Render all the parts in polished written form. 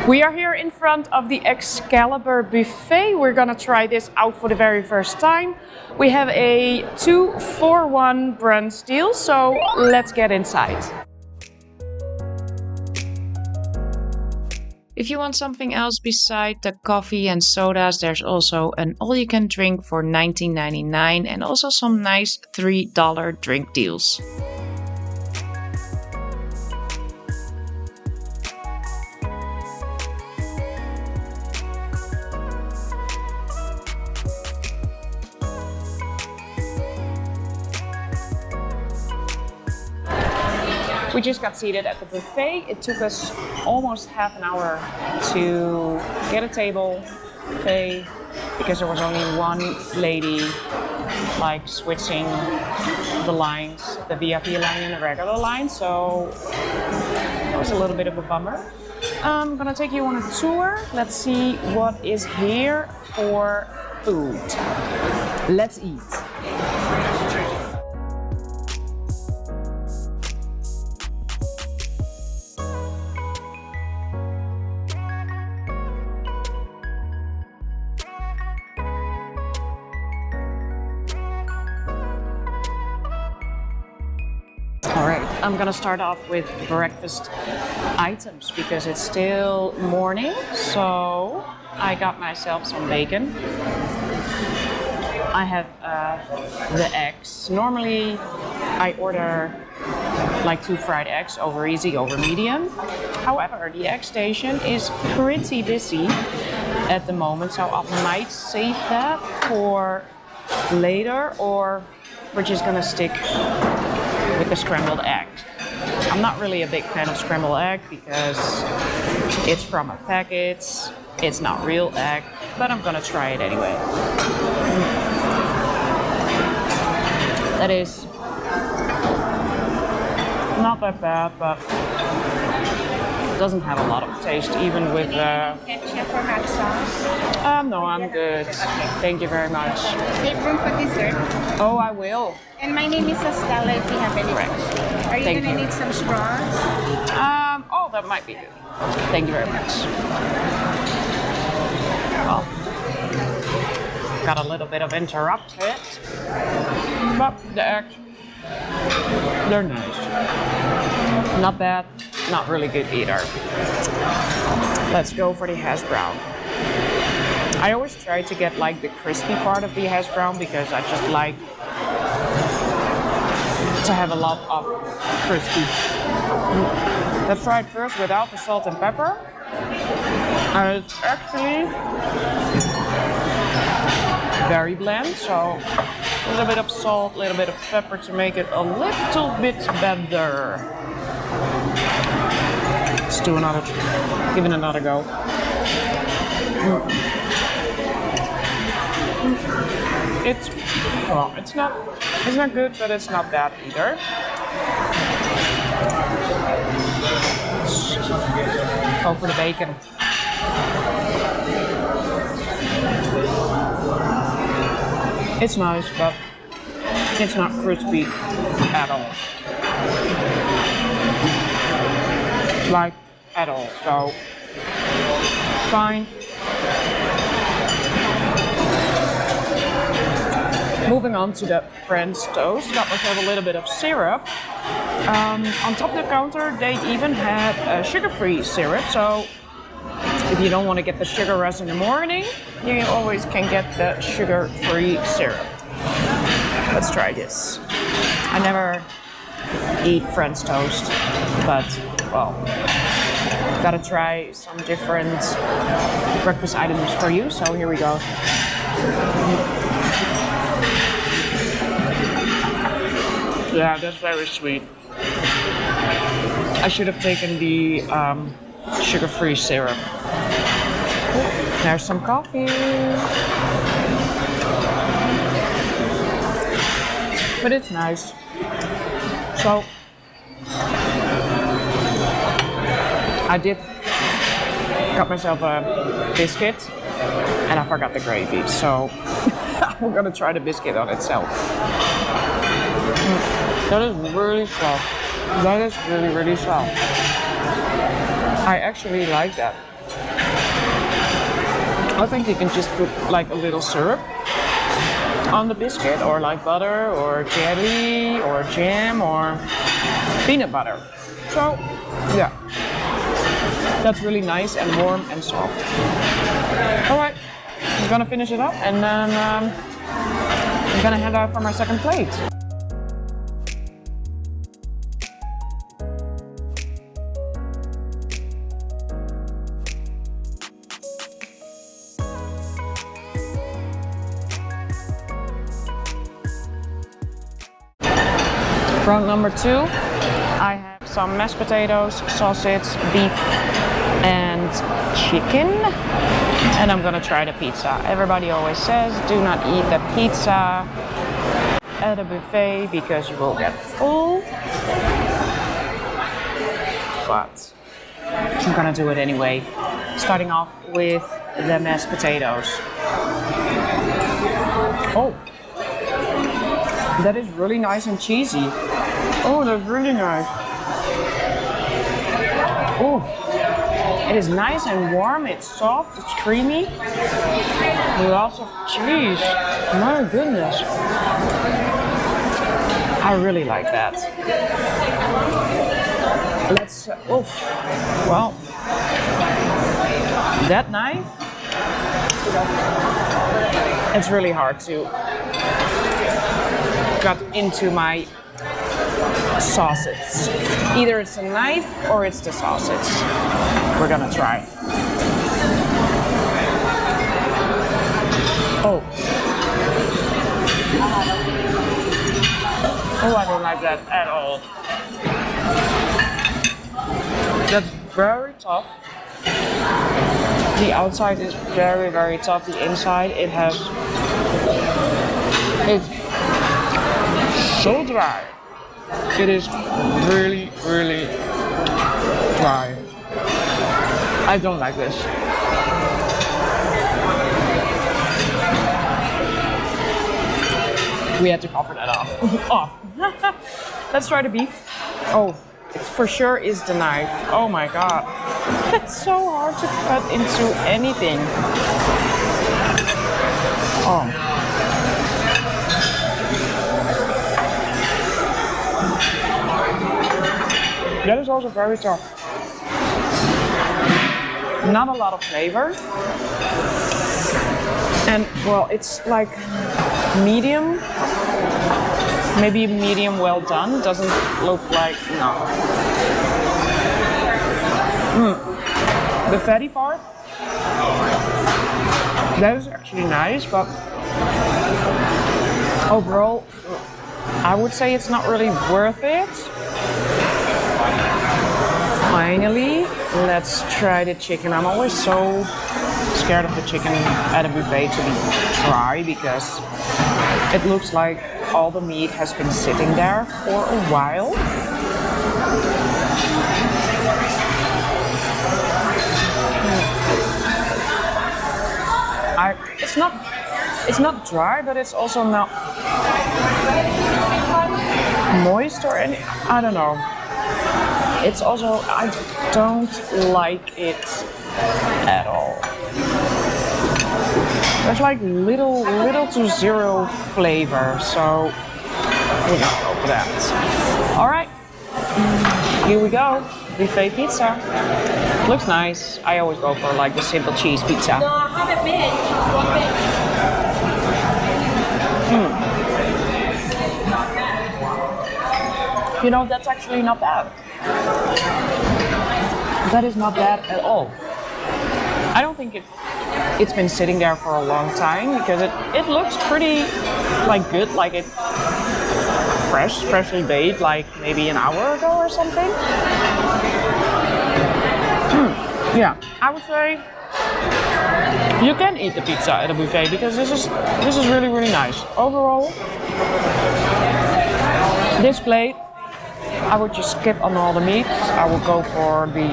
We are here in front of the Excalibur Buffet. We're gonna try this out for the very first time. We have a 2-for-1 brunch deal, so let's get inside. If you want something else beside the coffee and sodas, there's also an all-you-can-drink for $19.99 and also some nice $3 drink deals. We just got seated at the buffet. It took us almost half an hour to get a table, pay, because there was only one lady like switching the lines, the VIP line and the regular line, so that was a little bit of a bummer. I'm gonna take you on a tour. Let's see what is here for food. Let's eat. Alright, I'm gonna start off with breakfast items because it's still morning, so I got myself some bacon. I have the eggs. Normally I order like 2 fried eggs over easy, over medium. However, the egg station is pretty busy at the moment, so I might save that for later, or we're just gonna stick with the scrambled egg. I'm not really a big fan of scrambled egg because it's from a packet, it's not real egg, but I'm gonna try it anyway. That is not that bad, but it doesn't have a lot of taste, even with ketchup or hot sauce? No, I'm good. Thank you very much. Save room for dessert. Oh, I will. And my name is Estella if you have any questions. Are you gonna need some straws? Oh, that might be good. Thank you very much. Well, got a little bit of interrupted, but the eggs, they're nice. Not bad, not really good either. Let's go for the hash brown. I always try to get like the crispy part of the hash brown because I just like to have a lot of crispy. Let's try it first without the salt and pepper. And it's actually very bland, so a little bit of salt, a little bit of pepper to make it a little bit better. Let's do another, give it another go. It's, well, it's not good, but it's not bad either. Let's go for the bacon. It's nice, but it's not crispy at all. Like, at all, so fine. Moving on to the French toast, got myself a little bit of syrup. On top of the counter, they even had sugar-free syrup, so if you don't want to get the sugar rush in the morning, you always can get the sugar-free syrup. Let's try this. I never eat French toast, but, well, gotta try some different breakfast items for you, so here we go. Yeah, that's very sweet. I should have taken the sugar-free syrup. There's some coffee. But it's nice. So, I got myself a biscuit and I forgot the gravy, so I'm gonna try the biscuit on itself. That is really soft. That is really, really soft. I actually like that. I think you can just put like a little syrup on the biscuit, or like butter or jelly or jam or peanut butter. So yeah, that's really nice and warm and soft. All right, I'm gonna finish it up and then I'm gonna head out for my second plate. Round number 2, I have some mashed potatoes, sausage, beef, and chicken. And I'm gonna try the pizza. Everybody always says, do not eat the pizza at a buffet because you will get full. But I'm gonna do it anyway. Starting off with the mashed potatoes. Oh, that is really nice and cheesy. Oh, that's really nice. Oh, it is nice and warm, it's soft, it's creamy. Lots of cheese. My goodness. I really like that. Let's, well, that knife, it's really hard to cut into my sausage. Either it's a knife or it's the sausage. We're gonna try. Oh. Oh, I don't like that at all. That's very tough. The outside is very, very tough. The inside, it's so dry. It is really, really dry. I don't like this. We had to cover that off. Let's try the beef. Oh, it for sure is the knife. Oh my god. It's so hard to cut into anything. Oh. That is also very tough. Not a lot of flavor. And well, it's like medium, maybe medium well done. Doesn't look like, no. The fatty part, that is actually nice, but overall, I would say it's not really worth it. Finally, let's try the chicken. I'm always so scared of the chicken at a buffet to be dry because it looks like all the meat has been sitting there for a while. It's not dry, but it's also not moist or any, I don't know. It's also, I don't like it at all. There's like little to zero flavor, so we're gonna go for that. All right, here we go. Buffet pizza. Looks nice. I always go for like the simple cheese pizza. No, I haven't been. You know, that's actually not bad. That is not bad at all. I don't think it's been sitting there for a long time because it looks pretty like good, like it freshly baked, like maybe an hour ago or something. Yeah, I would say you can eat the pizza at a buffet because this is really, really nice. Overall, this plate, I would just skip on all the meats. I would go for the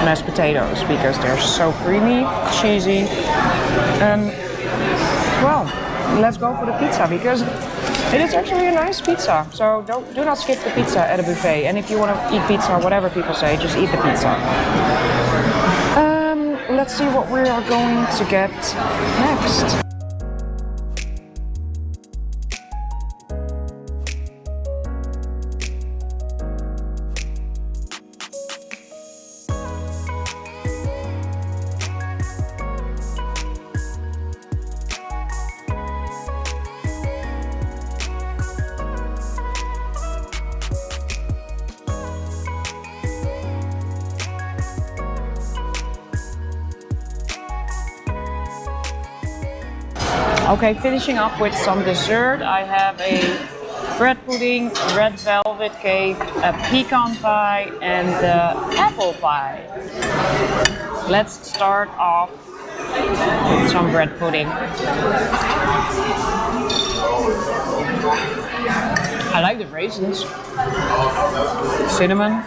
mashed potatoes because they're so creamy, cheesy, and well, let's go for the pizza because it is actually a nice pizza. So do not skip the pizza at a buffet. And if you want to eat pizza, whatever people say, just eat the pizza. let's see what we are going to get next. Okay, finishing up with some dessert. I have a bread pudding, red velvet cake, a pecan pie, and apple pie. Let's start off with some bread pudding. I like the raisins, cinnamon.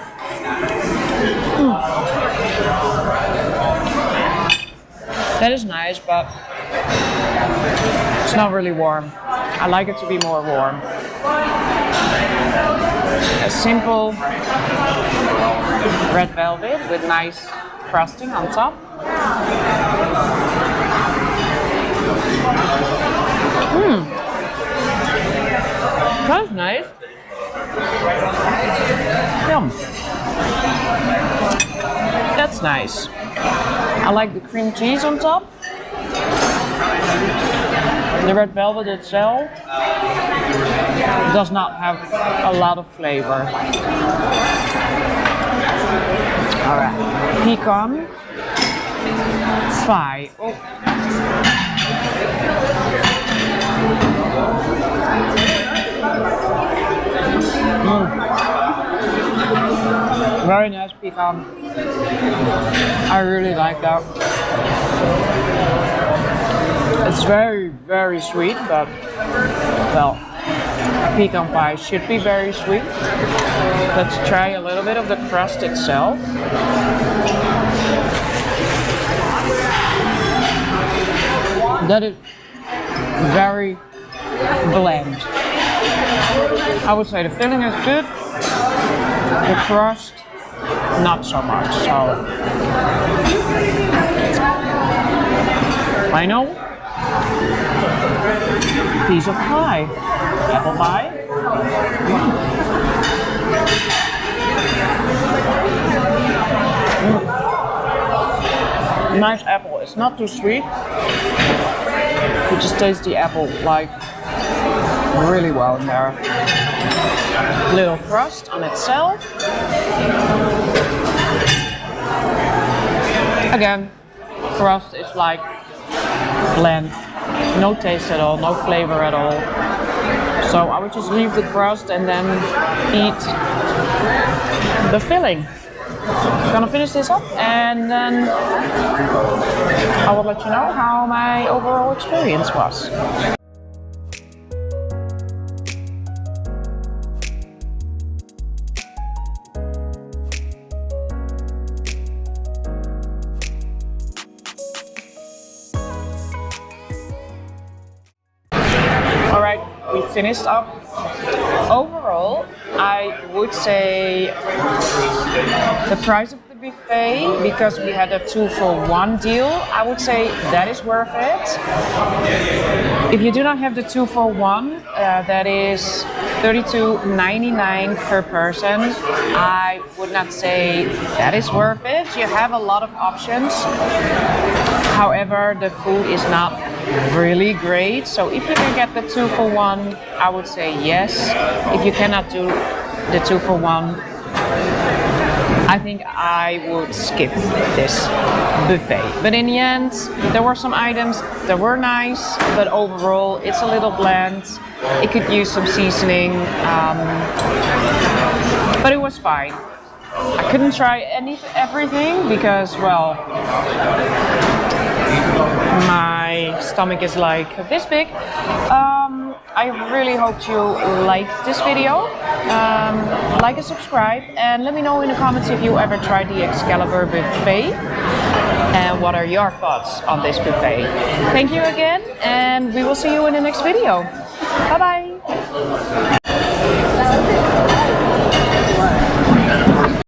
That is nice, but it's not really warm. I like it to be more warm. A simple red velvet with nice frosting on top. That's nice. Yum. That's nice. I like the cream cheese on top. The red velvet itself does not have a lot of flavor. Alright, pecan pie. Oh. Very nice pecan. I really like that. It's very, very sweet, but well, pecan pie should be very sweet. Let's try a little bit of the crust itself. That is very bland. I would say the filling is good, the crust not so much. So final piece of pie, apple pie. Nice apple. It's not too sweet. You just taste the apple like really well in there. Little crust on itself. Again, crust is like bland. No taste at all, no flavor at all. So I would just leave the crust and then eat the filling. I'm gonna finish this up and then I will let you know how my overall experience was. Alright, we finished up. Overall, I would say the price of the buffet, because we had a 2-for-1 deal, I would say that is worth it. If you do not have the 2-for-1, that is $32.99 per person. I would not say that is worth it. You have a lot of options. However, the food is not really great. So if you can get the 2-for-1, I would say yes. If you cannot do the 2-for-1, I think I would skip this buffet. But in the end, there were some items that were nice, but overall it's a little bland. It could use some seasoning, but it was fine. I couldn't try everything because, well, my stomach is like this big. I really hope you liked this video. Like and subscribe, and let me know in the comments if you ever tried the Excalibur Buffet and what are your thoughts on this buffet. Thank you again, and we will see you in the next video. Bye bye.